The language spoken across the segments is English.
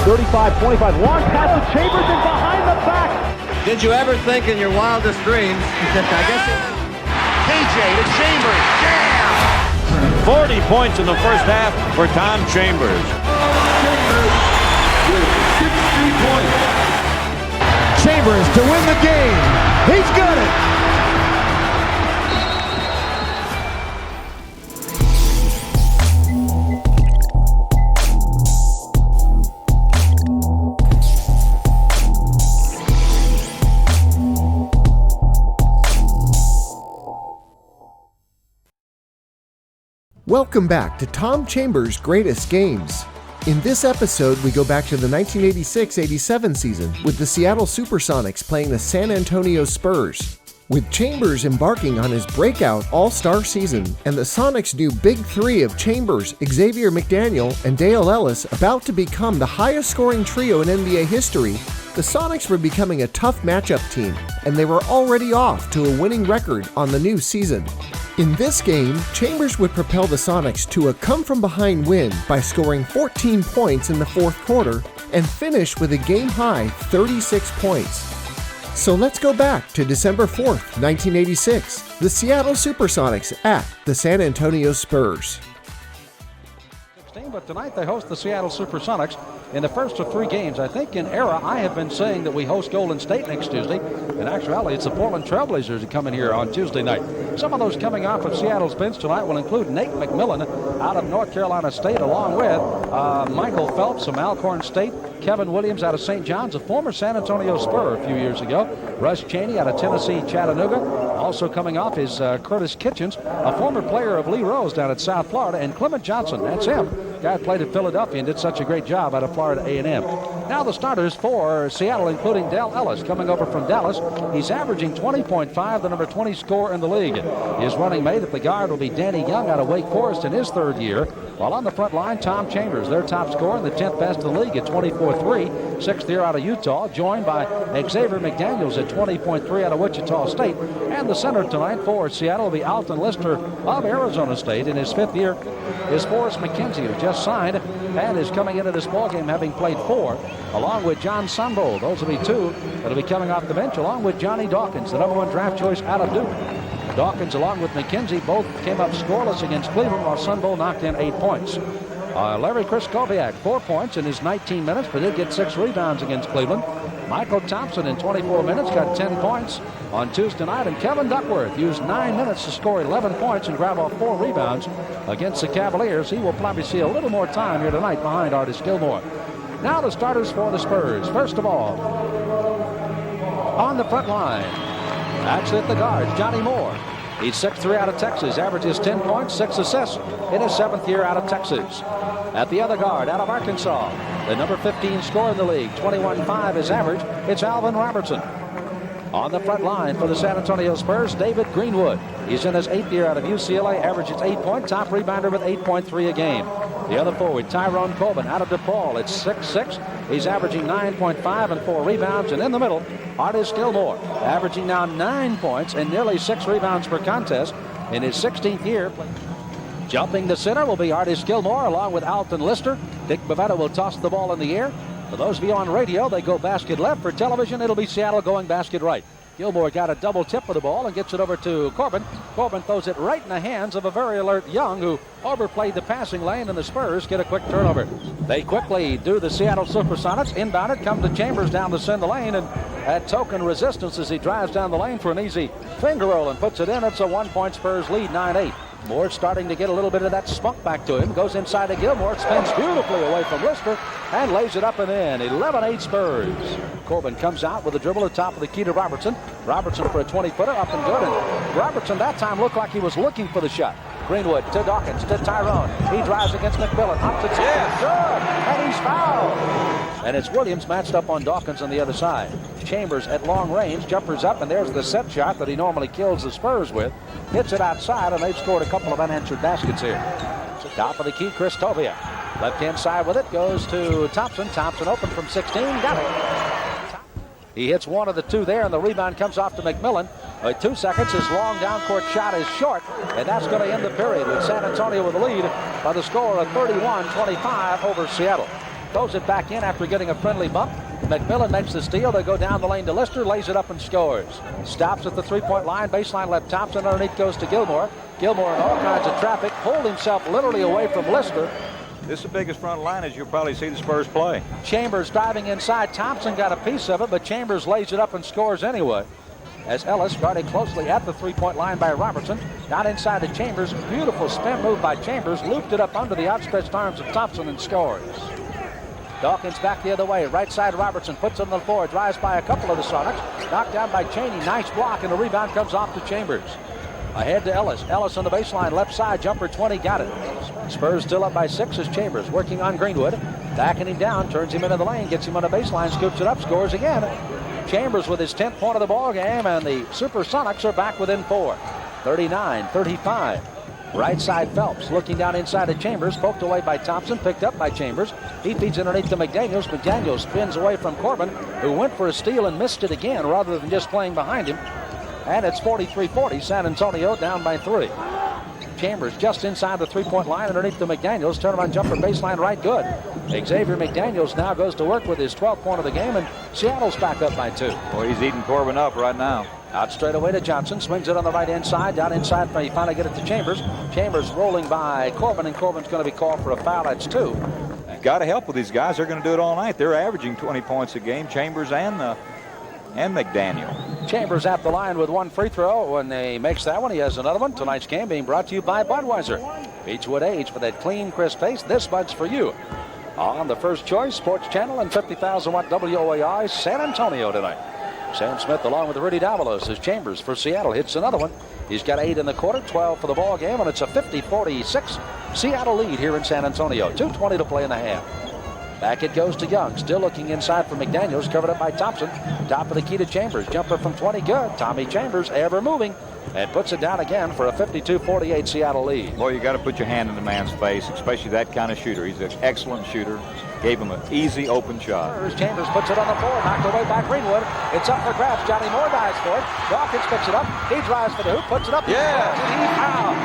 35-25. Long pass to Chambers and behind the back. Did you ever think in your wildest dreams? I guess KJ to Chambers. Jam! 40 points in the first half for Tom Chambers. Chambers with 60 points. Chambers to win the game. He's got it. Welcome back to Tom Chambers' Greatest Games. In this episode, we go back to the 1986-87 season with the Seattle Supersonics playing the San Antonio Spurs. With Chambers embarking on his breakout all-star season and the Sonics' new big three of Chambers, Xavier, McDaniel, and Dale Ellis about to become the highest-scoring trio in NBA history, the Sonics were becoming a tough matchup team, and they were already off to a winning record on the new season. In this game, Chambers would propel the Sonics to a come-from-behind win by scoring 14 points in the fourth quarter and finish with a game-high 36 points. So let's go back to December 4th, 1986, the Seattle Supersonics at the San Antonio Spurs. But tonight they host the Seattle Supersonics in the first of three games. I think in era I have been saying that we host Golden State next Tuesday. In actuality, it's the Portland Trailblazers that come in here on Tuesday night. Some of those coming off of Seattle's bench tonight will include Nate McMillan out of North Carolina State, along with Mychal Phelps from Alcorn State, Kevin Williams out of St. John's, a former San Antonio Spur a few years ago, Russ Schoene out of Tennessee Chattanooga. Also coming off is Curtis Kitchens, a former player of Lee Rose down at South Florida, and Clemon Johnson, that's him. Guy played at Philadelphia and did such a great job out of Florida A&M. Now the starters for Seattle, including Dale Ellis, coming over from Dallas. He's averaging 20.5, the number 20 scorer in the league. His running mate at the guard will be Danny Young out of Wake Forest in his third year. While on the front line, Tom Chambers, their top scorer and the 10th best in the league at 24.3, sixth year out of Utah, joined by Xavier McDaniels at 20.3 out of Wichita State. And the center tonight for Seattle will be Alton Lister of Arizona State. In his fifth year is Forrest McKenzie, who just signed and is coming into this ballgame having played four, along with John Sundvold. Those will be two that will be coming off the bench, along with Johnny Dawkins, the number one draft choice out of Duke. Dawkins, along with McKenzie, both came up scoreless against Cleveland, while Sundvold knocked in 8 points. Larry Krystkowiak, 4 points in his 19 minutes, but did get 6 rebounds against Cleveland. Mychal Thompson in 24 minutes got 10 points on Tuesday night, and Kevin Duckworth used 9 minutes to score 11 points and grab off 4 rebounds against the Cavaliers. He will probably see a little more time here tonight behind Artis Gilmore. Now the starters for the Spurs. First of all, on the front line, actually at the guards, Johnny Moore. He's 6'3" out of Texas, averages 10 points, 6 assists in his 7th year out of Texas. At the other guard, out of Arkansas, the number 15 scorer in the league, 21.5 is average, it's Alvin Robertson. On the front line for the San Antonio Spurs, David Greenwood. He's in his 8th year out of UCLA, averages 8 points, top rebounder with 8.3 a game. The other forward, Tyrone Corbin, out of DePaul, it's 6'6". He's averaging 9.5 and 4 rebounds. And in the middle, Artis Gilmore, averaging now 9 points and nearly 6 rebounds per contest in his 16th year. Jumping the center will be Artis Gilmore, along with Alton Lister. Dick Bavetta will toss the ball in the air. For those of you on radio, they go basket left. For television, it'll be Seattle going basket right. Gilmore got a double tip of the ball and gets it over to Corbin. Corbin throws it right in the hands of a very alert Young, who overplayed the passing lane, and the Spurs get a quick turnover. They quickly do the Seattle Supersonics. Inbound it, come to Chambers down the center lane, and at token resistance as he drives down the lane for an easy finger roll and puts it in. It's a 1-point Spurs lead, 9-8. Moore's starting to get a little bit of that spunk back to him. Goes inside to Gilmore, spins beautifully away from Lister, and lays it up and in. 11-8 Spurs. Corbin comes out with a dribble at the top of the key to Robertson. Robertson for a 20-footer, up and good. And Robertson that time looked like he was looking for the shot. Greenwood to Dawkins to Tyrone. He drives against McMillan. Up to Chambers. Good. And he's fouled. And it's Williams matched up on Dawkins on the other side. Chambers at long range, jumpers up, and there's the set shot that he normally kills the Spurs with. Hits it outside, and they've scored a couple of unanswered baskets here. So top of the key, Krystkowiak. Left-hand side with it goes to Thompson. Thompson open from 16. Got it. He hits one of the two there, and the rebound comes off to McMillan. 2 seconds, his long down-court shot is short, and that's going to end the period with San Antonio with the lead by the score of 31-25 over Seattle. throws it back in after getting a friendly bump. McMillan makes the steal. They go down the lane to Lister, lays it up and scores. Stops at the three-point line. Baseline left Thompson. Underneath goes to Gilmore. Gilmore in all kinds of traffic. Pulled himself literally away from Lister. This is the biggest front line as you'll probably see the Spurs play. Chambers driving inside. Thompson got a piece of it, but Chambers lays it up and scores anyway. As Ellis guarded closely at the three-point line by Robertson. Down inside to Chambers. Beautiful spin move by Chambers. Looped it up under the outstretched arms of Thompson and scores. Dawkins back the other way. Right side Robertson puts it on the floor. Drives by a couple of the Sonics. Knocked down by Cheney. Nice block, and the rebound comes off to Chambers. Ahead to Ellis. Ellis on the baseline. Left side. Jumper 20. Got it. Spurs still up by 6 as Chambers working on Greenwood. Backing him down. Turns him into the lane. Gets him on the baseline. Scoops it up. Scores again. Chambers with his 10th point of the ball game, and the Supersonics are back within 4. 39-35. Right side Phelps looking down inside of Chambers. Poked away by Thompson. Picked up by Chambers. He feeds underneath to McDaniels. McDaniels spins away from Corbin, who went for a steal and missed it again rather than just playing behind him. And it's 43-40. San Antonio down by 3. Chambers just inside the three-point line underneath the McDaniels. Turnaround jumper baseline right good. Xavier McDaniels now goes to work with his 12th point of the game, and Seattle's back up by 2. Boy, he's eating Corbin up right now. Out straight away to Johnson. Swings it on the right hand side. Down inside. You finally get it to Chambers. Chambers rolling by Corbin, and Corbin's going to be called for a foul. That's 2. You've got to help with these guys. They're going to do it all night. They're averaging 20 points a game, Chambers and McDaniel. Chambers at the line with one free throw. When he makes that one, he has another one. Tonight's game being brought to you by Budweiser. Beechwood Age for that clean, crisp taste. This Bud's for you. On the First Choice Sports Channel and 50,000 watt WOAI San Antonio tonight. Sam Smith along with Rudy Davalos as Chambers for Seattle hits another one. He's got 8 in the quarter, 12 for the ball game, and it's a 50-46 Seattle lead here in San Antonio. 2:20 to play in the half. Back it goes to Young, still looking inside for McDaniels, covered up by Thompson. Top of the key to Chambers, jumper from 20, good. Tommy Chambers ever moving and puts it down again for a 52-48 Seattle lead. Boy, you got to put your hand in the man's face, especially that kind of shooter. He's an excellent shooter. Gave him an easy open shot. Chambers puts it on the floor, knocked away by Greenwood. It's up for grabs. Johnny Moore dives for it. Dawkins picks it up. He drives for the hoop, puts it up. Yeah. He fouled.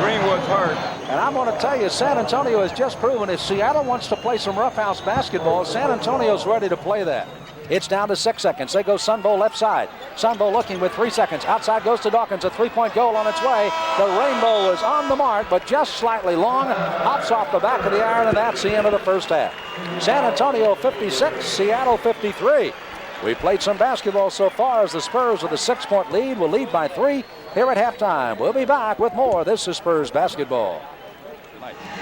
Greenwood's hurt. And I'm going to tell you, San Antonio has just proven if Seattle wants to play some roughhouse basketball, San Antonio's ready to play that. It's down to 6 seconds. They go Sundvold left side. Sundvold looking with 3 seconds. Outside goes to Dawkins. A three-point goal on its way. The rainbow is on the mark, but just slightly long. Hops off the back of the iron, and that's the end of the first half. San Antonio 56, Seattle 53. We played some basketball so far as the Spurs with a 6-point lead will lead by 3 here at halftime. We'll be back with more. This is Spurs basketball.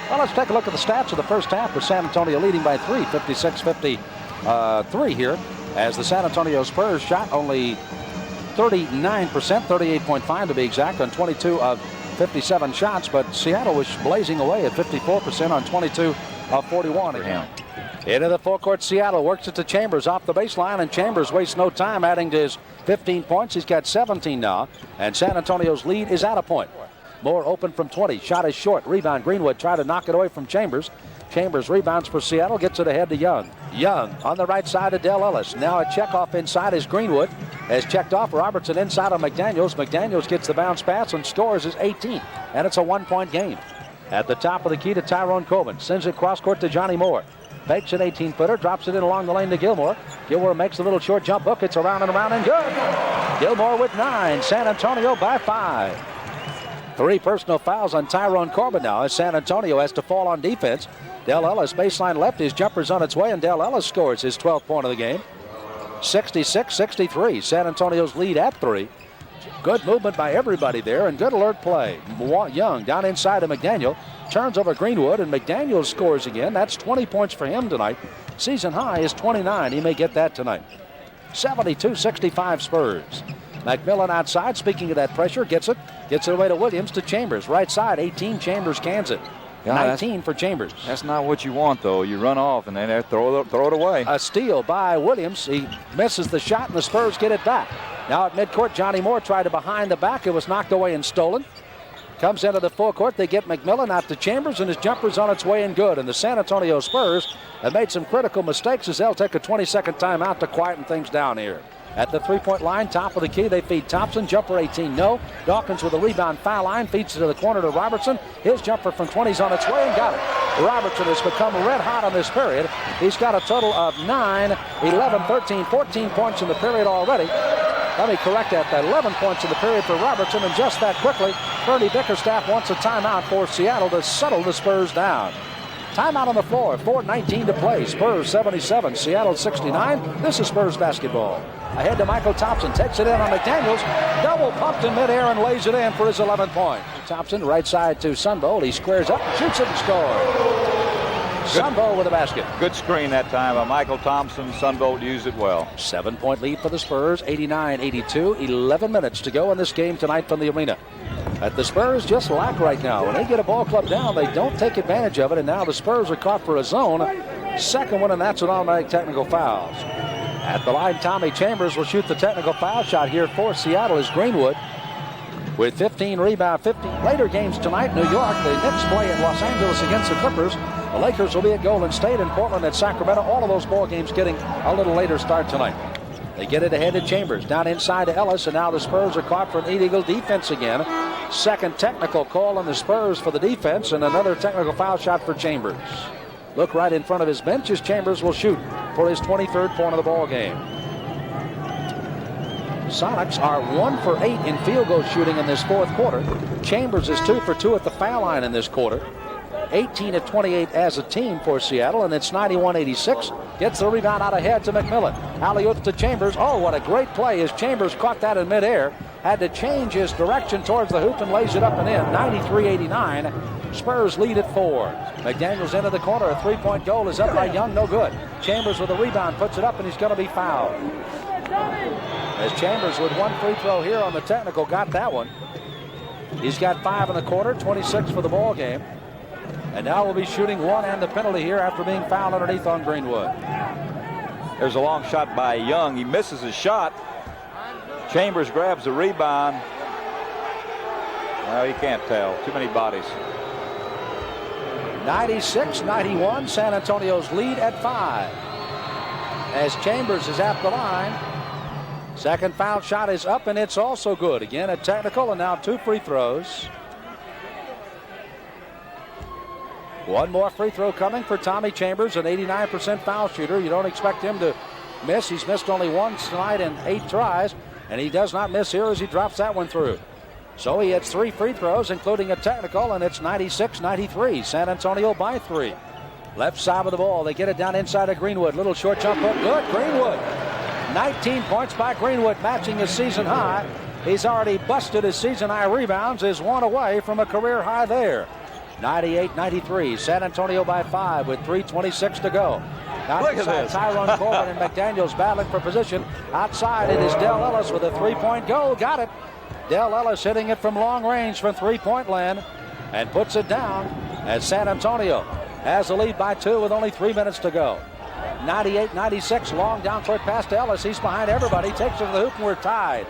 Well, let's take a look at the stats of the first half with San Antonio leading by 3, 56-53 here, as the San Antonio Spurs shot only 39%, 38.5 to be exact, on 22 of 57 shots, but Seattle was blazing away at 54% on 22 of 41 for him. Into the forecourt, Seattle works it to Chambers off the baseline, and Chambers wastes no time adding to his 15 points. He's got 17 now, and San Antonio's lead is at a point. Moore open from 20. Shot is short. Rebound. Greenwood tried to knock it away from Chambers. Chambers rebounds for Seattle. Gets it ahead to Young. Young on the right side of Del Ellis. Now a check off inside is Greenwood. Has checked off Robertson inside of McDaniels. McDaniels gets the bounce pass and scores his 18th. And it's a 1-point game. At the top of the key to Tyrone Corbin. Sends it cross court to Johnny Moore. Fakes an 18-footer. Drops it in along the lane to Gilmore. Gilmore makes a little short jump hook. It's around and around and good. Gilmore with 9. San Antonio by 5. 3 personal fouls on Tyrone Corbin now as San Antonio has to fall on defense. Del Ellis baseline left. His jumper's on its way, and Del Ellis scores his 12th point of the game. 66-63. San Antonio's lead at 3. Good movement by everybody there and good alert play. Young down inside of McDaniel. Turns over Greenwood, and McDaniel scores again. That's 20 points for him tonight. Season high is 29. He may get that tonight. 72-65 Spurs. McMillan outside, speaking of that pressure, gets it away to Williams to Chambers. Right side, 18, Chambers cans it. Yeah, 19 for Chambers. That's not what you want, though. You run off and then throw it away. A steal by Williams. He misses the shot, and the Spurs get it back. Now at midcourt, Johnny Moore tried to behind the back. It was knocked away and stolen. Comes into the full court. They get McMillan out to Chambers, and his jumper's on its way and good. And the San Antonio Spurs have made some critical mistakes as they'll take a 20-second timeout to quieten things down here. At the three-point line, top of the key, they feed Thompson. Jumper 18, no. Dawkins with a rebound, foul line, feeds it to the corner to Robertson. His jumper from 20's on its way and got it. Robertson has become red hot in this period. He's got a total of 9, 11, 13, 14 points in the period already. Let me correct that. 11 points in the period for Robertson, and just that quickly, Bernie Bickerstaff wants a timeout for Seattle to settle the Spurs down. Timeout on the floor, 4:19 to play. Spurs 77, Seattle 69. This is Spurs basketball. Ahead to Mychal. Thompson takes it in on McDaniels. Double pumped in midair and lays it in for his 11th point. Thompson right side to Sundvold. He squares up, shoots it and scores. Sundvold with a basket. Good screen that time by Mychal Thompson. Sundvold used it well. 7-point lead for the Spurs, 89-82. 11 minutes to go in this game tonight from the arena. The Spurs just lack right now. When they get a ball club down, they don't take advantage of it, and now the Spurs are caught for a zone. Second one, and that's an automatic technical fouls. At the line, Tommy Chambers will shoot the technical foul shot here for Seattle as Greenwood with 15 rebound, 15. Later games tonight, New York, the Knicks play in Los Angeles against the Clippers. The Lakers will be at Golden State, and Portland at Sacramento. All of those ball games getting a little later start tonight. They get it ahead to Chambers, down inside to Ellis, and now the Spurs are caught for an illegal defense again. Second technical call on the Spurs for the defense, and another technical foul shot for Chambers. Look right in front of his bench as Chambers will shoot for his 23rd point of the ball game. Sonics are 1 for 8 in field goal shooting in this fourth quarter. Chambers is 2 for 2 at the foul line in this quarter. 18 of 28 as a team for Seattle, and it's 91-86. Gets the rebound out ahead to McMillan. Alley-oop to Chambers. Oh, what a great play as Chambers caught that in midair. Had to change his direction towards the hoop and lays it up and in. 93-89. Spurs lead at 4. McDaniel's into the corner. A three-point goal is up by Young. No good. Chambers with a rebound puts it up, and he's going to be fouled. As Chambers with one free throw here on the technical got that one. He's got 5 in the quarter, 26 for the ball game. And now we'll be shooting one and the penalty here after being fouled underneath on Greenwood. There's a long shot by Young. He misses his shot. Chambers grabs the rebound. Well, you can't tell. Too many bodies. 96-91. San Antonio's lead at 5. As Chambers is at the line. Second foul shot is up, and it's also good. Again, a technical, and now 2 free throws. One more free throw coming for Tommy Chambers, an 89% foul shooter. You don't expect him to miss. He's missed only one tonight in 8 tries, and he does not miss here as he drops that one through. So he hits 3 free throws, including a technical, and it's 96-93. San Antonio by 3. Left side of the ball. They get it down inside of Greenwood. Little short jump hook. Good. Greenwood. 19 points by Greenwood, matching his season high. He's already busted his season high rebounds. Is one away from a career high there. 98-93. San Antonio by 5 with 3:26 to go. Outside, Tyrone, Corbin, and McDaniel's battling for position. Outside, it is Dell Ellis with a 3-point goal. Got it. Dell Ellis hitting it from long range from 3-point land and puts it down as San Antonio has the lead by 2 with only 3 minutes to go. 98-96. Long down court pass to Ellis. He's behind everybody. Takes it to the hoop, and we're tied.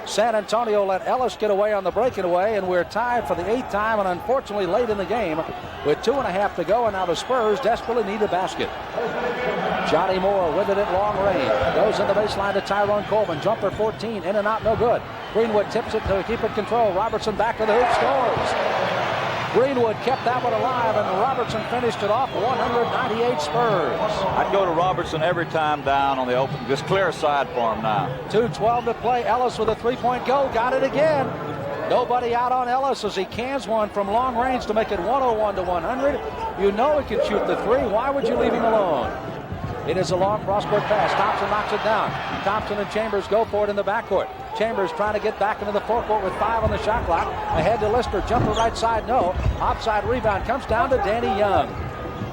San Antonio let Ellis get away on the breakaway, and we're tied for the 8th time, and unfortunately late in the game with 2.5 to go, and now the Spurs desperately need a basket. Johnny Moore with it at long range. Goes in the baseline to Tyrone Corbin. Jumper 14, in and out, no good. Greenwood tips it to keep it control. Robertson back to the hoop, scores. Greenwood kept that one alive, and Robertson finished it off. 198 Spurs. I'd go to Robertson every time down on the open. Just clear a side for him now. 2:12 to play. Ellis with a 3-point goal. Got it again. Nobody out on Ellis as he cans one from long range to make it 101-100. You know he can shoot the 3. Why would you leave him alone? It is a long cross-court pass. Thompson knocks it down. Thompson and Chambers go for it in the backcourt. Chambers trying to get back into the forecourt with 5 on the shot clock. Ahead to Lister. Jumper right side, no. Offside rebound comes down to Danny Young.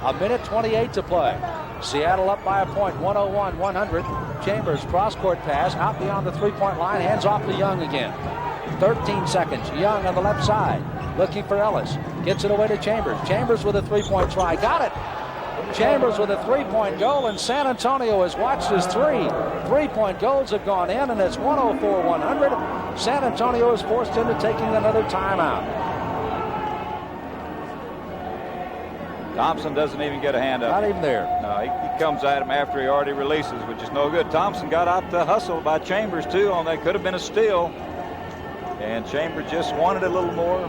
1:28 to play. Seattle up by a point, 101-100. Chambers cross-court pass out beyond the 3-point line. Hands off to Young again. 13 seconds. Young on the left side. Looking for Ellis. Gets it away to Chambers. Chambers with a 3-point try. Got it. Chambers with a 3-point goal, and San Antonio has watched his 3 3-point goals have gone in, and it's 104-100. San Antonio is forced into taking another timeout. Thompson doesn't even get a hand up. Not even there. No, he comes at him after he already releases, which is no good. Thompson got out the hustle by Chambers, too, on that. Could have been a steal. And Chambers just wanted a little more.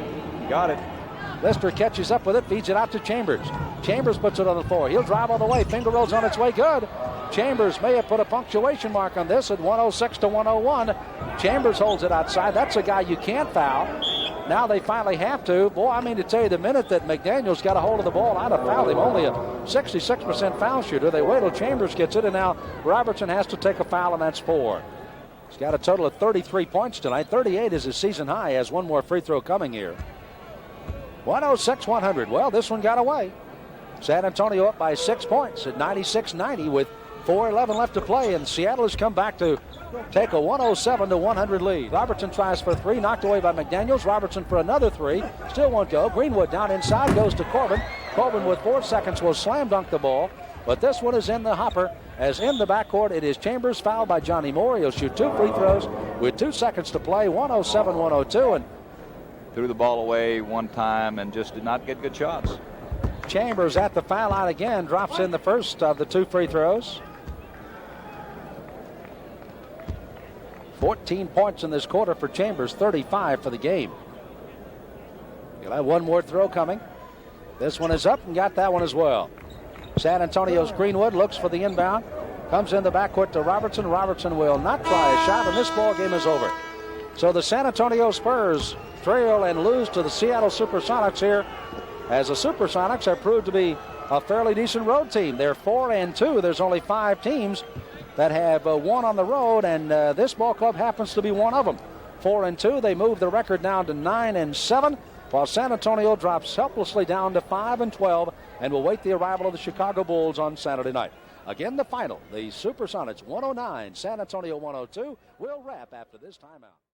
Got it. Lister catches up with it, feeds it out to Chambers. Chambers puts it on the floor. He'll drive all the way. Finger rolls on its way. Good. Chambers may have put a punctuation mark on this at 106 to 101. Chambers holds it outside. That's a guy you can't foul. Now they finally have to. Boy, I mean to tell you, the minute that McDaniel's got a hold of the ball, I'd have fouled him. Only a 66% foul shooter. They wait till Chambers gets it, and now Robertson has to take a foul, and that's 4. He's got a total of 33 points tonight. 38 is his season high. He has one more free throw coming here. 106-100. Well, this one got away. San Antonio up by 6 points at 96-90 with 4:11 left to play, and Seattle has come back to take a 107-100 lead. Robertson tries for 3, knocked away by McDaniels. Robertson for another 3, still won't go. Greenwood down inside, goes to Corbin. Corbin with 4 seconds will slam dunk the ball, but this one is in the hopper, as in the backcourt it is Chambers, fouled by Johnny Moore. He'll shoot 2 free throws with 2 seconds to play. 107-102, and threw the ball away one time and just did not get good shots. Chambers at the foul line again, drops in the first of the 2 free throws. 14 points in this quarter for Chambers, 35 for the game. He'll have one more throw coming. This one is up and got that one as well. San Antonio's Greenwood looks for the inbound. Comes in the backcourt to Robertson. Robertson will not try a shot, and this ball game is over. So the San Antonio Spurs trail and lose to the Seattle Supersonics here, as the Supersonics have proved to be a fairly decent road team. They're 4-2. There's only 5 teams that have won on the road, and this ball club happens to be one of them. 4-2. They move the record down to 9-7, while San Antonio drops helplessly down to 5-12 and will wait the arrival of the Chicago Bulls on Saturday night. Again, the final, the Supersonics 109, San Antonio 102. We'll wrap after this timeout.